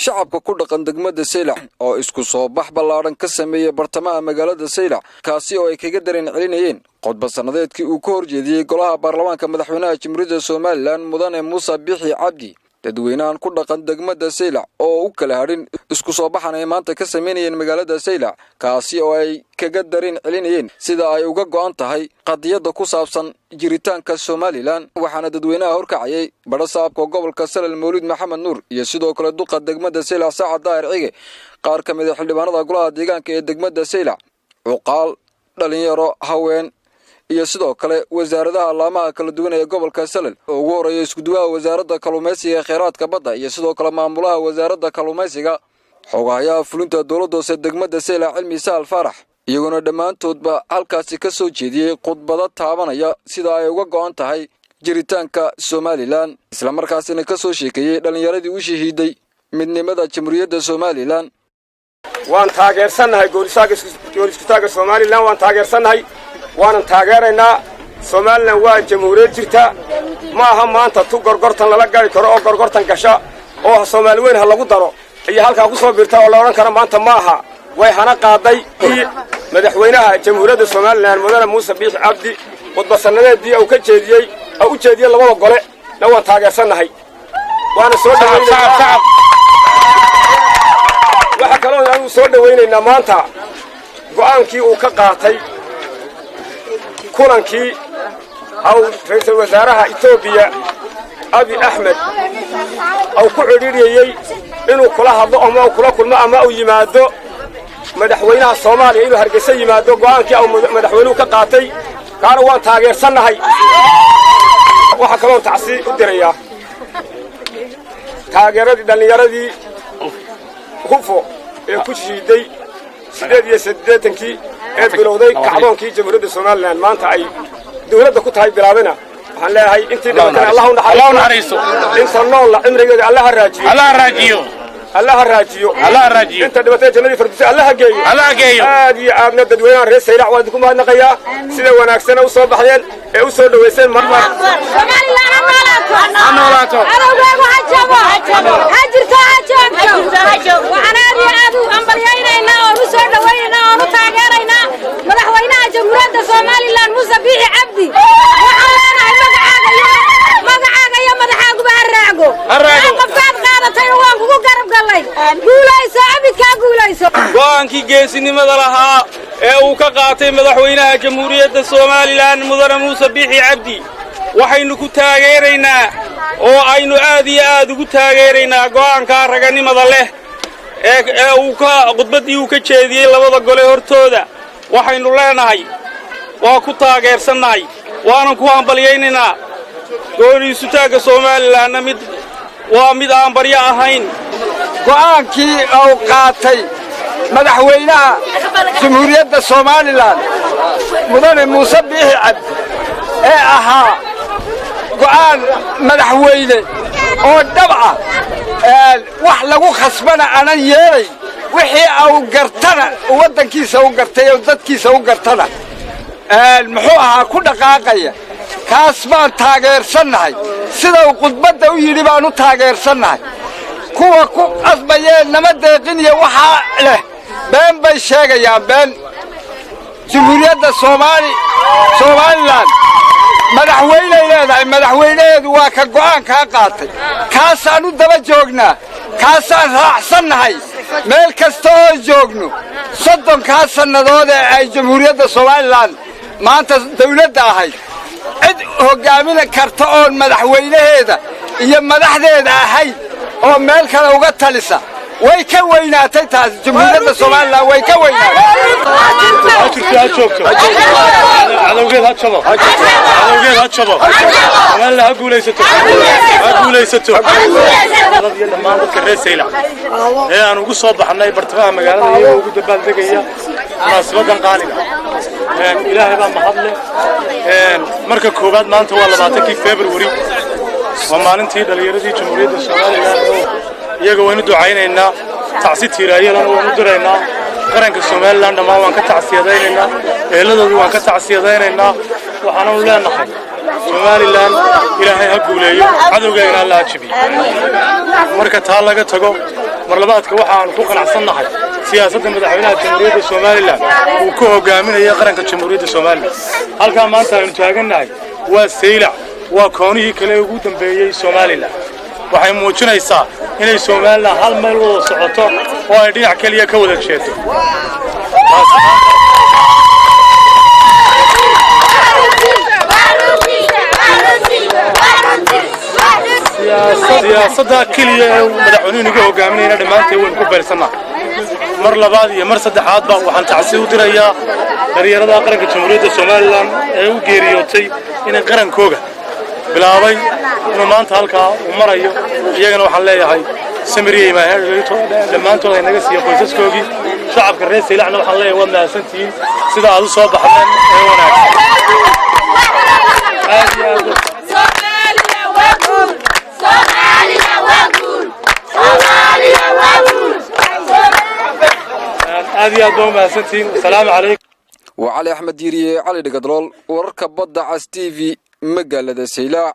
shacabka ku dhaqan degmada Saylac oo isku soo bax ballaaran ka sameeyay bartamaha magaalada Saylac kaasi oo ay kaga dareen celinayeen qodba sanadeedkii uu ka horjeediyay golaha baarlamaanka madaxweynaha Jamhuuriyadda Soomaaliland Mudane Muuse Biixi Cabdi dadweynahan ku dhaqan degmada Saylac oo u kala harin isku soo baxan ay maanta ka sameeyeen magaalada Saylac kaasi oo ay kaga dareen celinayeen sida ay uga go'an tahay qadiyada ku saabsan jiritaanka Somaliland waxaana dadweynaha horkacayay barasaabka gobolka Salal Mawlid Maxamed Nuur iyo sidoo kale duqa degmada Saylac Saacad Daahir Cige qaar ka mid ah xildhibaanada golaha deegaanka ee degmada Saylac uqaal dhalinyaro haween iyo sidoo kale wasaaradaha laamaha kala duwan ee gobolka Salal oo ugu horeeyay isku duwaha wasaaradda kalluumaysiga ee kheyraadka badda iyo sidoo kale maamulaha wasaaradda kalluumaysiga xogaha fulinta dawladda ee degmada Saylac Cilmi Saal Farax iyaguna dhamaantoodba halkaasi ka soo jeediyay khudbado taabanaya sida ay uga go'an tahay jiritaanka Somaliland isla markaasina ka soo sheekayay dhalinyaradii u shahiiday midnimada Jamhuuriyadda Somaliland waan taageersanahay gooliskutaaga Somaliland waan taageersanahay waan taageeraynaa Somaliland waa jamhuuriyad jirta ma aha maanta tu gorgortan lala gali karo oo gorgortan gasha oo Soomaaliyeed ha lagu daro iyo halka ku soo birta oo la oran karo maanta ma aha way hana qaaday madaxweynaha jamhuuriyadda Somaliland Mudane Muuse Biixi Cabdi qodba sanadeedii uu ka jeediyay oo u jeediyay labada gole waan taageersanahay waana soo dhaweynaa waxa kale oo aan soo dhaweynaynaa maanta go'aankii uu ka qaatay kulankii aw ra'iisul wasaaraha Itoobiya Abiy Ahmed aw ku xiriiriyay inuu kula hadlo ama kula kulmo ama uu yimaado madaxweynaha Soomaaliya inuu Hargeysa yimaado go'aankii uu madaxweynuhu ka qaatay kaana waan taageersanahay waxa kale oo tacsi u diraya taageeradii dhalinyaradii hufo ee ku shiiday 88 ee bilowday kacdoonkii jamhuuriyadda Somaliland maanta ay dawladda ku tahay bilaabana waxaan leeyahay intii dhawaan Allah u naxariiso inta nool cimrigeeda Allah raajiyo inta dhibatay jannadii firdawsi Allah geeyo aad iyo aadna dadweynaha reer Saylac waa ku mahadnaqayaa sida wanaagsan u soo baxdeen ee u soo dhaweyseen marmar noolaato arowgeegu hajabo waxaan aad u ambalyaynayna oo u soo dhaweynayna oo u taageerayna madaxweynaha jamhuuriyadda Somaliland Muuse Biixi Cabdi waxaan leenahay magacaaga iyo madaxaaguba haraago qofkaad qaadatay waan kugu garab galay guulayso abidka guulayso go'aankii geesinimada lahaa ee uu ka qaatay madaxweynaha jamhuuriyadda Somaliland Mudane Muuse Biixi Cabdi waxaynu ku taageeraynaa oo aynu aad iyo aad ugu taageeraynaa go'aanka raganimada leh ee uu ka khudbadii uu ka jeediyay labada gole hortooda waxaynu leenahay waa ku taageersanahay waana ku hambalyeynaa gooliskutaaga Somaliland mid aan baryo ahayn go'aankii uu qaatay madaxweynaha jamhuuriyadda Somaliland Mudane Muuse Biixi Cabdi ee ahaa go'aan madaxweyne oo dabca wax lagu khasbana anan yeelay wixii uu gartana wadankiisa u gartay oo dadkiisa u gartana muxuu ahaa ku dhaqaaqaya kaas baan taageersanahay sida uu khudbada u yiri baan u taageersanahay kuwa ku asbayeen nama deeqin iyo waxa leh been bay sheegayaan been jamhuuriyadda Somaliland madaxweyne leedahay madaxweyneedu waa ka go'aan ka qaatay kaasaan u daba joognaa kaasaan raacsanahay meel kasta oo joogno 30 sanadood ee ay jamhuuriyadda Somaliland maanta dawladda ahayd cid hogaamin karta oo madaxweynaheeda iyo madaxdeeda ahayd oo meel kale uga talisa way ka weynaatay taas jamhuuriyadda Somaliland way ka weynaatay adawgeed ha jabo Allah ha guulaysato dhammaan dadka reer Saylac ee aan ugu soo baxnay bartamaha magaalada iyo ugu dabaaldegaya munaasabaddan qaaliga ilaahay baa mahadle marka koobaad maanta waa 20 February waa maalintii dhalinyaradii jamhuuriyadda Somaliland iyaga waynu ducaynaynaa tacsi tiiraayadana waynu diraynaa qaranka Somaliland dhammaan waan ka tacsiyadaynaynaa eheladoodu waan ka tacsiyadaynaynaa waxaanu leenahay Somaliland ilaahay ha guuleeyo cadowgeena Allah ha jabiyo marka taa laga tago marlabaadka waxaan ku qanacsannahay siyaasadda madaxweynaha jamhuuriyadda Soomaaliland uu ku hogaaminayo qaranka jamhuuriyadda Soomaaliland halka maanta aynu taagannahay waa Saylac waa koonihii kale ugu dambeeyay Soomaaliland waxay muujinaysaa inay Soomaaliland hal meel wada socoto oo ay dhinac kaliya ka wada jeedo siyaasadda kaliya ee madaxweynuhu hogaaminayna dhamaanteed waan ku beersannaa mar labaad iyo mar saddexaad baa waxaan tacsiin u dirayaa dhalinyarada qaranka jamhuuriyadda Soomaaliland ee u geeriyootay inay qarankooga bilaabay inuu maanta halkaa u marayo iyagana waxaan leeyahay samiriyay dhammaantood ay naga siiyo qoysaskoogii shacabka reer Saylacna waxaan leeyahay waa mahadsantihiin sida aad u soo baxdeen ee wanaagsan aad iyo aad baa mahadsantihiin assalaamu calaykum وعلي أحمد ديري علي دقدرول وركب بدع اس تي في مقالة سيلاع